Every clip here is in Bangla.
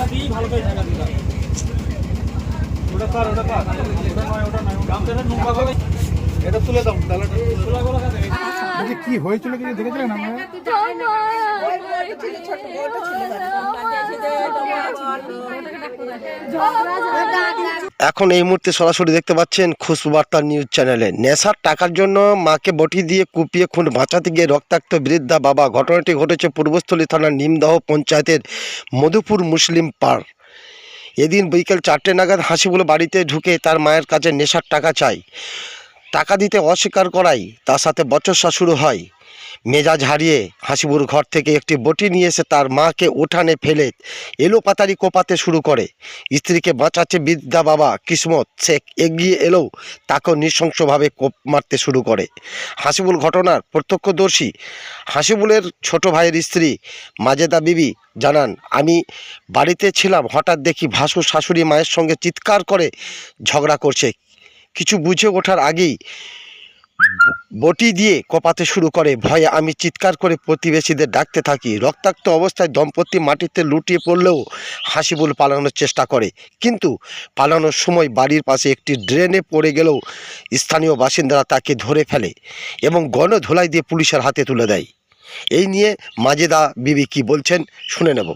কি হয়েছিল কিছু দেখেছিলেন আপনারা? এখন এই মুহূর্তে সরাসরি দেখতে পাচ্ছেন খুশবু বার্তা নিউজ চ্যানেলে। নেশার টাকার জন্য মাকে বটি দিয়ে কুপিয়ে খুন বাঁচাতে গিয়ে রক্তাক্ত বৃদ্ধা বাবা। ঘটনাটি ঘটেছে পূর্বস্থলী থানার নিমদহ পঞ্চায়েতের মধুপুর মুসলিম পাড়। এদিন বিকেল 4টে নাগাদ হাসিবুল বাড়িতে ঢুকে তার মায়ের কাছে নেশার টাকা চাই। টাকা দিতে অস্বীকার করায় তার সাথে বচসা শুরু হয়। মেজাজ হারিয়ে হাসিবুর ঘর থেকে একটি বটি নিয়ে এসে তার মাকে উঠানে ফেলে এলোপাতাড়ি কোপাতে শুরু করে। স্ত্রীকে বাঁচাচ্ছে বৃদ্ধা বাবা কিসমত শেখ এগিয়ে এলেও তাকেও নৃশংসভাবে কোপ মারতে শুরু করে। হাসিবুল ঘটনার প্রত্যক্ষদর্শী হাসিবুলের ছোট ভাইয়ের স্ত্রী মাজেদা বিবি জানান, আমি বাড়িতে ছিলাম, হঠাৎ দেখি ভাসুর শাশুড়ি মায়ের সঙ্গে চিৎকার করে ঝগড়া করছে। কিছু বুঝে ওঠার আগেই বটি দিয়ে কোপাতে শুরু করে। ভয়ে আমি চিৎকার করে প্রতিবেশীদের ডাকতে থাকি। রক্তাক্ত অবস্থায় দম্পতি মাটিতে লুটিয়ে পড়লেও হাসিবুল পালানোর চেষ্টা করে, কিন্তু পালানোর সময় বাড়ির পাশে একটি ড্রেনে পড়ে গেলেও স্থানীয় বাসিন্দারা তাকে ধরে ফেলে এবং গণধোলাই দিয়ে পুলিশের হাতে তুলে দেয়। এই নিয়ে মাজেদা বিবি কি বলছেন শুনে নেব।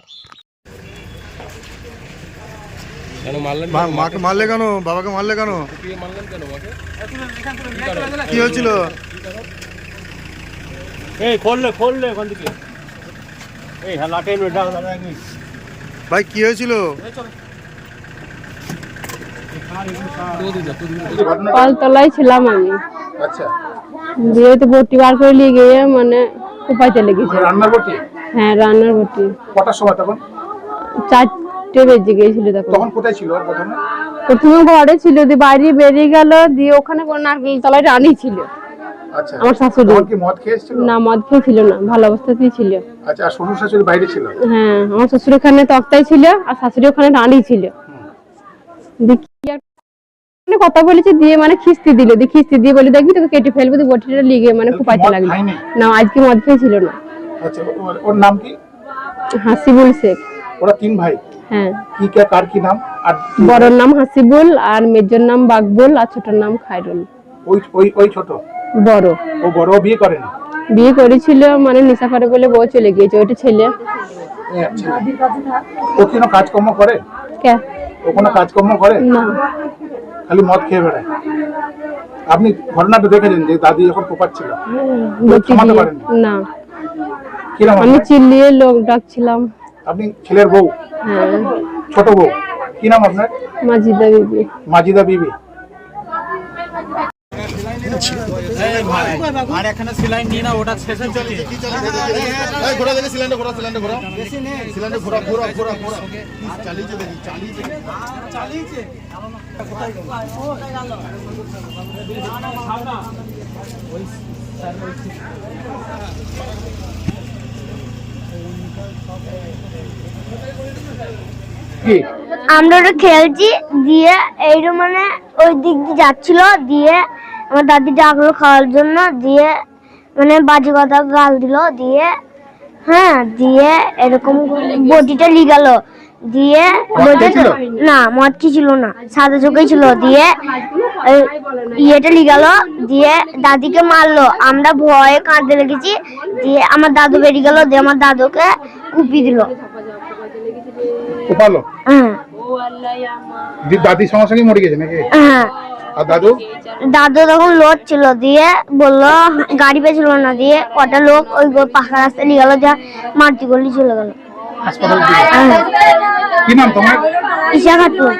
মাকে মারলে কেন? বাবাকে মারলে কেন? কি হয়েছিল? ভাই কি হয়েছিল? কলতলায় ছিলাম আমি। আচ্ছা, দিয়ে তো বটি বার করে নিয়ে গিয়ে মানে কোপাইতে লেগেছে। রান্নার বটি? হ্যাঁ, রান্নার বটি। কটার সময় তখন? 4টে বেজে গিয়েছিল তখন। তখন কোথায় ছিল প্রথমে? প্রথমে ঘরে ছিল, দিয়ে বাইরে বেরিয়ে গেল, দিয়ে ওখানে কোন নারকেল তলায় রানী ছিল। আচ্ছা, আমার শাশুড়ি। তখন কি মদ খেয়েছিল? না, মদ খেয়েছিল না, ভালো অবস্থাতেই ছিল। আচ্ছা, আর শ্বশুর শাশুড়ি বাইরে ছিল? হ্যাঁ, আমার শ্বশুর ওখানে তক্তায় ছিল আর শাশুড়ি ওখানে রানী ছিল। কথা বলেছে, দিয়ে মানে খিস্তি দিল, দিয়ে খিস্তি দিয়ে বলে দেখবি তোকে কেটে ফেলবো, দিয়ে বটিটা লিগে মানে কোপাইতে লাগলো। না, আজকে মদ খেয়েছিল না। আচ্ছা, ওর নাম কি? হাসিবুল শেখ। ওরা 3 ভাই? হ্যাঁ। কি কার কি নাম? আর বড়র নাম হাসিবুল, আর মেজর নাম বাকবুল, আর ছোটর নাম খায়রুল। ওই ছোট? বড়। ও বড় বিয়ে করেনি? বিয়ে করেছিল, মানে নেশা করে বলে বউ চলে গিয়েছে, ওইটা ছেলে। ও কোনো কাজকর্ম করে? কে? ও কোনো কাজকর্ম করে না, খালি মদ খেয়ে বেড়ায়। আপনি ঘটনাটা দেখেছেন যে দাদি যখন কোপাচ্ছিল? থামাতে পারেন না, কিরকম? আমি চিল্লিয়ে লোক ডাকছিলাম। আপনি ছেলের বউ? হ্যাঁ। ছোট বউ? কি নাম আপনার? মাজিদা বিবি। মাজিদা বিবি। আর এখানে সিলাইন নিয়ে না, ওটা শেষে চলে ঘোরা দেখে সিলিন্ডার ঘোরা, সিলিন্ডার ঘোরা, সিলিন্ডার ঘোরা ঘোরা ঘোরা ঘোরা চালিয়েছে, দেখি চালিয়েছে। আমরা ওটা খেলছি, দিয়ে এইরকম মানে ওই দিক দিয়ে যাচ্ছিল, দিয়ে আমার দাদি ডাকলো খাওয়ার জন্য, দিয়ে মানে বাজে কথা গাল দিল, দিয়ে হ্যাঁ, দিয়ে এরকম বটিটা লিগাল, দিয়ে না মদ কি ছিল না, সাদা চোখে ছিল, দিয়ে ইয়েটা লিগাল, দিয়ে দাদিকে মারলো। আমরা ভয়ে কাঁদতে লেগেছি, দিয়ে আমার দাদু বেরিয়ে গেল, দিয়ে আমার দাদুকে কুপি দিল। হ্যাঁ। দাদি সঙ্গে সঙ্গে মরে গেছে নাকি? হ্যাঁ। আর দাদু? দাদু তখন লোক ছিল, দিয়ে বললো গাড়ি পেয়েছিল না, দিয়ে কটা লোক ওই পাখা রাস্তায় নিয়ে গেল, যা মাটি গলি চলে গেল। কি নাম তোমার? ঈশা খাতুন।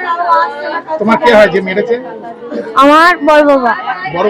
তোমার কে হয় যে মেরেছে? আমার বড় বাবা। বড়